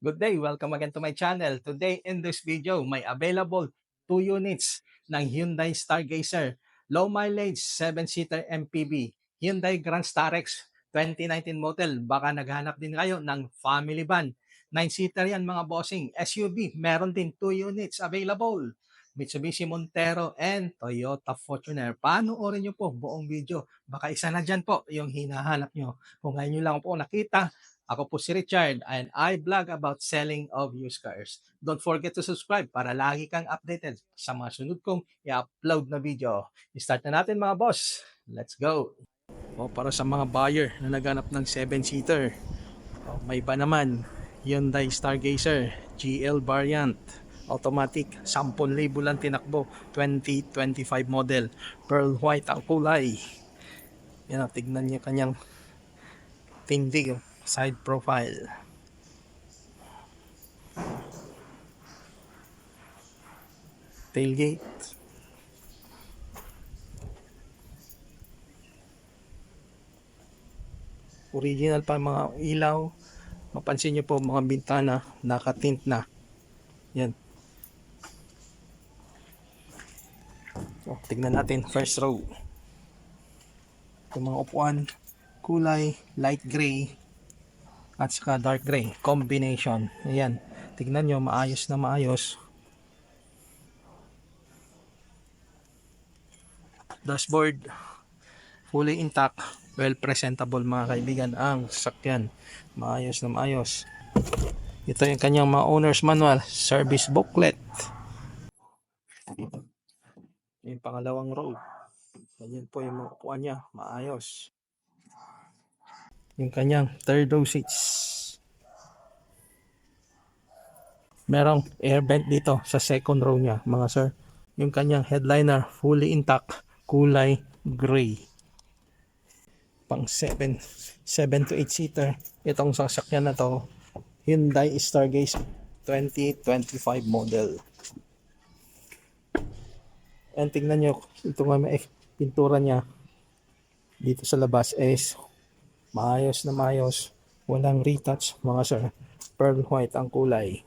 Good day, welcome again to my channel. Today in this video, may available 2 units ng Hyundai Stargazer. Low mileage 7-seater MPV, Hyundai Grand Starex 2019 model. Baka naghanap din kayo ng family van. 9-seater yan mga bossing. SUV, meron din 2 units available. Mitsubishi Montero and Toyota Fortuner. Panoorin nyo po buong video. Baka isa na dyan po yung hinahanap nyo. Kung ngayon nyo lang po nakita, ako po si Richard and I vlog about selling of used cars. Don't forget to subscribe para lagi kang updated sa mga sunod kong i-upload na video. I-start na natin mga boss. Let's go! O, para sa mga buyer na naghanap ng 7-seater, may iba naman, Hyundai Stargazer GL variant. Automatic, 10,000 lang tinakbo, 2025 model. Pearl white ang kulay. Yan, tignan niyo kanyang tindig, side profile. Tailgate. Original pa mga ilaw. Mapansin nyo po mga bintana, nakatint na. Yan. So, tignan natin first row. Itong mga upuan, kulay light gray at saka dark gray combination. Ayan. Tignan nyo, maayos na maayos. Dashboard fully intact, well presentable mga kaibigan ang sasakyan. Maayos na maayos. Ito yung kanyang mga owner's manual, service booklet. Yung pangalawang row. Ayan po yung mga upuan niya, maayos. Yung kanyang third row seats. Merong air vent dito sa second row niya mga sir. Yung kanyang headliner fully intact, kulay gray. Pang 7 to 8 seater. Itong sasakyan na to, Hyundai Stargazer 2025 model. And tingnan nyo, ito nga may pintura niya dito sa labas is maayos na maayos. Walang retouch mga sir. Pearl white ang kulay.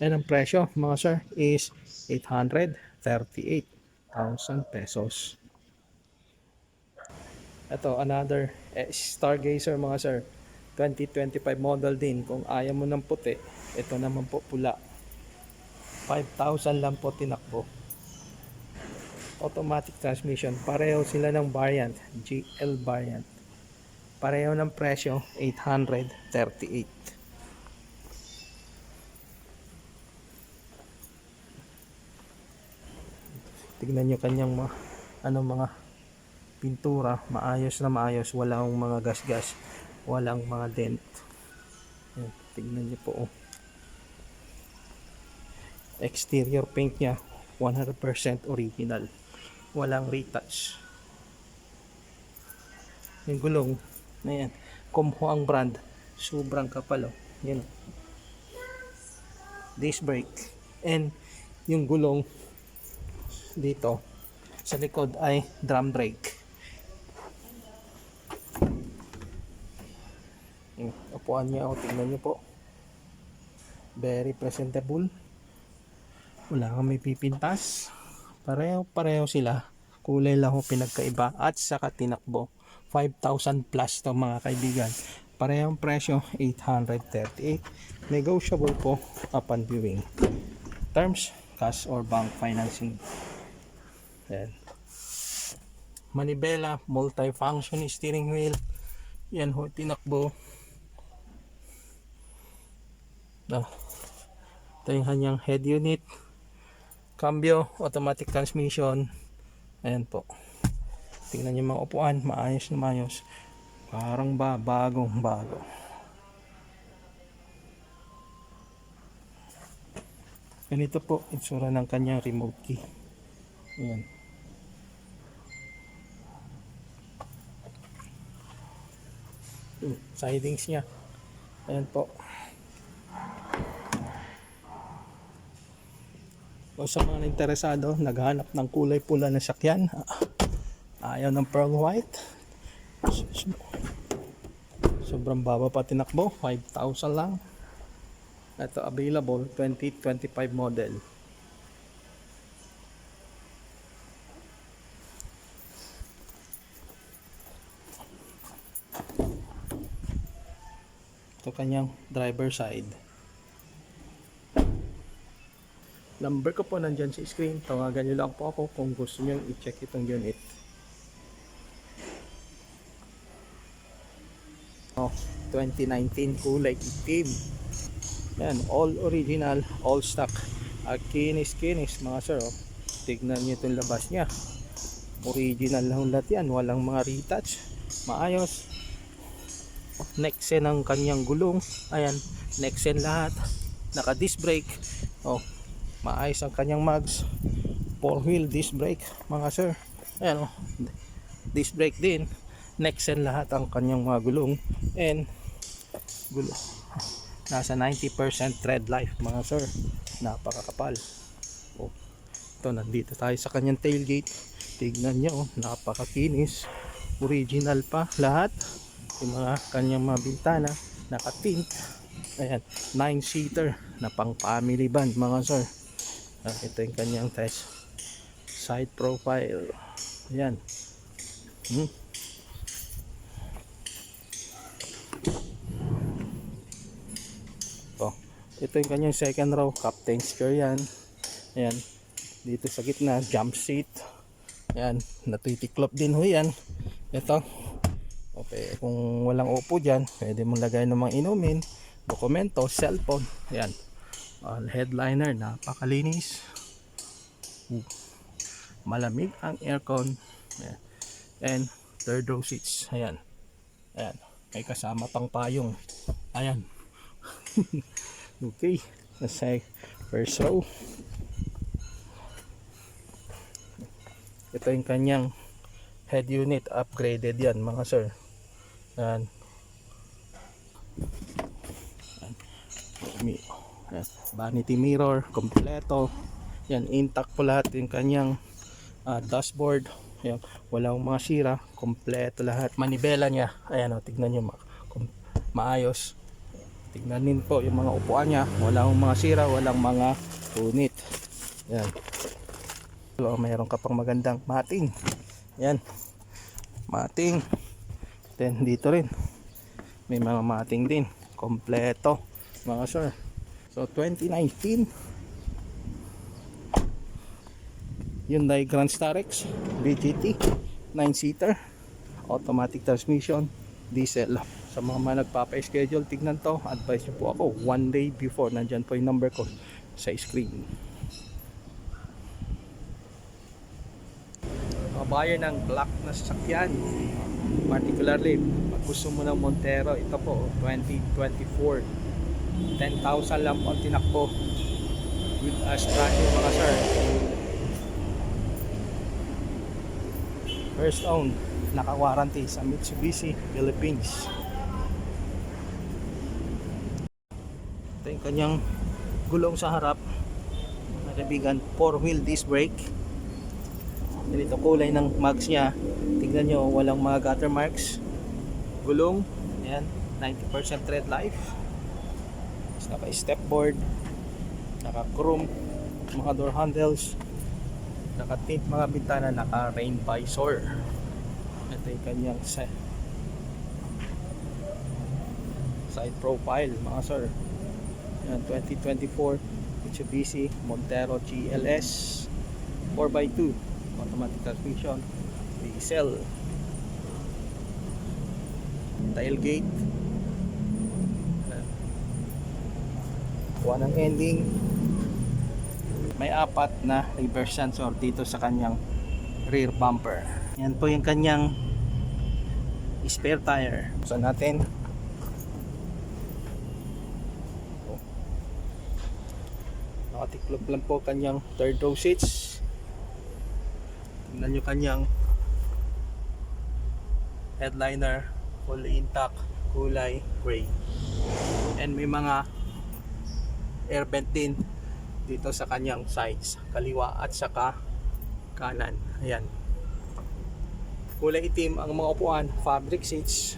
And ang presyo mga sir is 838,000 pesos. Ito another Stargazer mga sir, 2025 model din. Kung ayaw mo ng puti, ito naman po pula. 5,000 lang po tinakbo. Automatic transmission, pareho sila ng variant, GL variant. Pareho ng presyo, 838. Tignan nyo kanyang mga pintura, maayos na maayos, walang mga gas-gas, walang mga dent. Ayan, tignan nyo po. Exterior paint niya, 100% original, walang retouch. Yung gulong, ayan, Kumho ang brand, sobrang kapal oh. Yan. Disc brake, and yung gulong dito sa likod ay drum brake. Yung upuan niya, tingnan niyo po, very presentable, wala kang may pipintas, pareho sila, kulay lang ho pinagkaiba at saka tinakbo. 5,000 plus to mga kaibigan. Parehong presyo, 838, negotiable po upon viewing. Terms, cash or bank financing. Ayan. Manibela, multi-function steering wheel. Yan ho, tinakbo. Ito yung kanyang head unit. Cambio, automatic transmission. Ayan po. Tingnan yung mga upuan, maayos na maayos. Parang bagong bago. Ganito po, itsura ng kanyang remote key. Ayan. Sidings niya. Ayan po. O sa mga interesado, naghahanap ng kulay pula na sakyan, ayaw ng pearl white, sobrang baba pa tinakbo, 5,000 lang. Ito available 2025 model. Ito kanyang driver side. Number ko po nandyan sa screen. Tawagan nyo lang po ako kung gusto nyo i-check itong unit. 2019 kulay itim. Yan, all original, all stock. Kinis mga sir. Tignan nyo itong labas nya. Original lang lahat yan. Walang mga retouch. Maayos. Nexen ang kanyang gulong. Ayan, Nexen lahat. Naka disc brake. Maayos ang kanyang mags. 4-wheel disc brake mga sir. Ayan disc brake din. Nexen lahat ang kanyang mga gulong. And gulong nasa 90% tread life mga sir. Napakakapal. Ito, nandito tayo sa kanyang tailgate. Tignan nyo, napakakinis. Original pa lahat. Yung mga kanyang mga bintana naka-tint. Ayan, 9-seater na pang family van mga sir. Ito yung kanyang test side profile. Ayan. Ito yung kanyang second row, captain's chair yan. Ayan, dito sa gitna jump seat. Ayan, natitiklop din ho yan. Ito, okay, kung walang upo dyan, pwede mong lagay ng mga inumin, dokumento, cellphone. Ayan, headliner, napakalinis. Malamig ang aircon. Ayan. And third row seats. Ayan, ayan, may kasama pang payong. Ayan. Okay, nasa first row. Ito yung kanyang head unit, upgraded yan mga sir. Ayan. Vanity mirror, kompleto. Yan, intact po lahat yung kanyang dashboard. Ayan, walang mga sira, kompleto lahat. Manibela niya, ayan tignan nyo, maayos. Tignan din po yung mga upuan niya, walang mga sira, walang mga punit. Yan. So, mayroon ka pang magandang mating. Yan, mating. Then dito rin may mga mating din, kompleto mga sir. So 2019 Hyundai Grand Starex VGT 9-seater, automatic transmission, diesel. Sa mga nagpapa-schedule, tignan to, advise nyo po ako 1 day before. Nandyan po yung number ko sa screen. Mga buyer ng black na sasakyan, particularly pag gusto mo ng Montero, ito po 2024, 10,000 lang po ang tinakbo with as brand new mga sir. First owned, naka-warranty sa Mitsubishi Philippines. Ito yung kanyang gulong sa harap, nakabigan, 4-wheel disc brake. Ganito kulay ng mags niya. Tignan nyo, walang mga gutter marks. Gulong, ayan, 90% tread life. Naka step board, naka chrome mga door handles, naka tint mga bintana, naka rain visor. Ito yung kanyang side profile mga sir. Yan, 2024 Mitsubishi Montero GLS 4x2 automatic transmission, diesel. Tailgate, kuha ng ending. May 4 na reverse sensor dito sa kanyang rear bumper. Yan po yung kanyang spare tire. So natin, nakatiklop lang po kanyang third row seats. Tingnan nyo kanyang headliner, fully intact, kulay gray. And may mga air vent din dito sa kanyang sides, kaliwa at saka kanan. Ayan. Kulay itim ang mga upuan, fabric seats.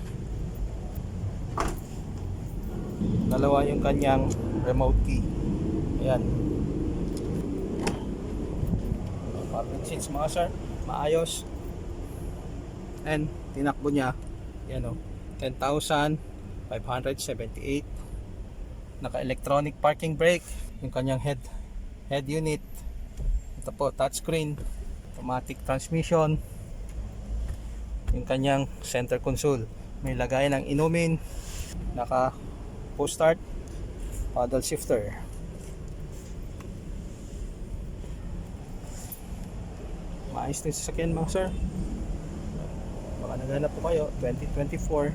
Dalawa yung kanyang remote key. Ayan. Fabric seats mga sir, maayos. And tinakbo niya, yan o, 10,578. Naka-electronic parking brake. Yung kanyang head unit. Ito po, touchscreen. Automatic transmission. Yung kanyang center console. May lagayan ng inumin. Naka push start. Paddle shifter. Maayos din sasakyan mga sir. Baka naghanap po kayo, 2024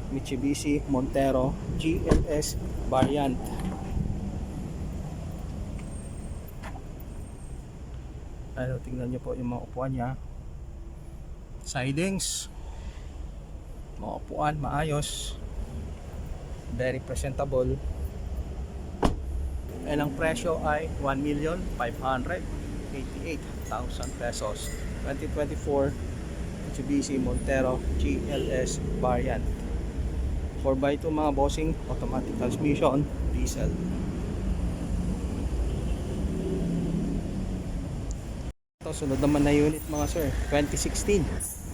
Mitsubishi Montero GLS variant. Ano, tingnan nyo po yung mga upuan niya. Sidings, mga upuan maayos, very presentable. And ang presyo ay 1,588,000 pesos. 2024 Mitsubishi Montero GLS variant. 4x2 mga bossing, automatic transmission, diesel. Ito, sunod naman na unit mga sir, 2016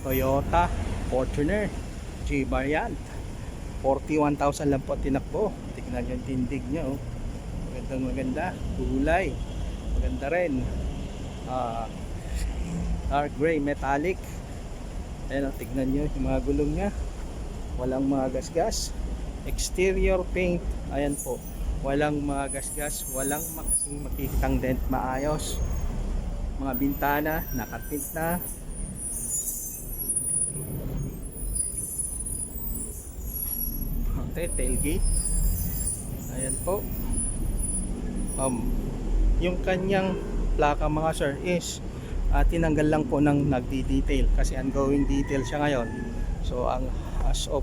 Toyota Fortuner G variant. 41,000 lang po tinakbo. Tignan yung tindig niya, oh. Maganda, kulay maganda rin. Dark gray metallic. Ayan, oh, tignan nyo yung mga gulong niya, walang mga gasgas. Exterior paint, ayan po, walang mga gasgas, walang makikitang dent, maayos. Mga bintana nakatint na. Okay, tailgate, ayan po. Yung kanyang plaka mga sir is tinanggal lang po ng nagdi-detail kasi ongoing detail siya ngayon. So ang as of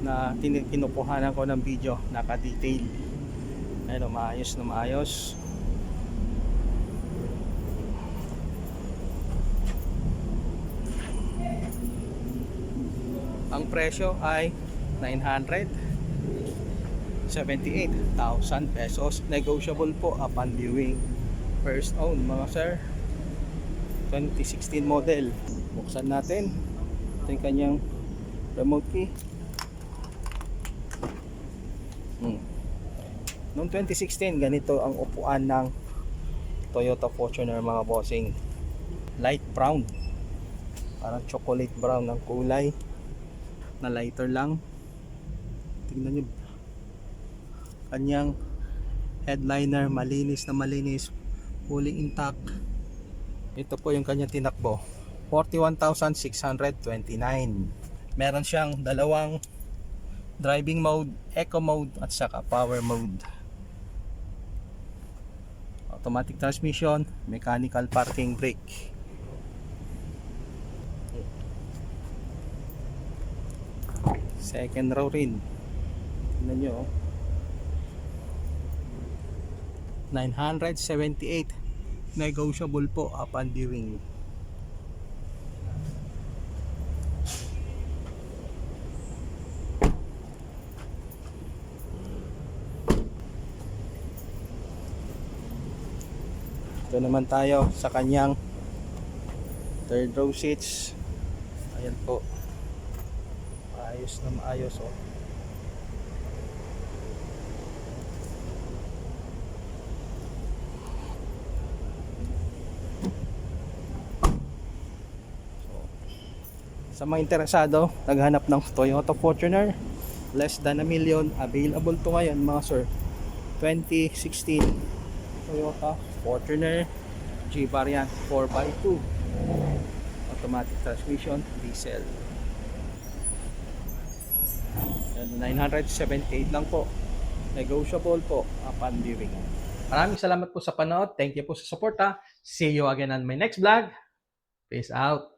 na kinukuhanan ko ng video, naka-detail. Ayun, maayos na maayos. Ang presyo ay 978,000 pesos. Negotiable po upon viewing. First own mga sir, 2016 model. Buksan natin. Ito yung kanyang remote key. Noong 2016, ganito ang upuan ng Toyota Fortuner mga bossing. Light brown, parang chocolate brown ng kulay, na lighter lang. Tingnan nyo, kanyang headliner malinis na malinis, fully intact. Ito po yung kanyang tinakbo, 41,629. Meron siyang dalawang driving mode, eco mode at saka power mode. Automatic transmission, mechanical parking brake. Second row rin. Tingnan nyo, 978. Negotiable po upon viewing. Ito naman tayo sa kanyang third row seats. Ayan po, maayos na maayos, oh. Sa mga interesado, naghanap ng Toyota Fortuner, less than a million, available to ngayon mga sir. 2016 Toyota Fortuner G variant, 4x2, automatic transmission, diesel. 978 lang po. Negotiable po upon viewing. Maraming salamat po sa panood. Thank you po sa support ha. See you again on my next vlog. Peace out.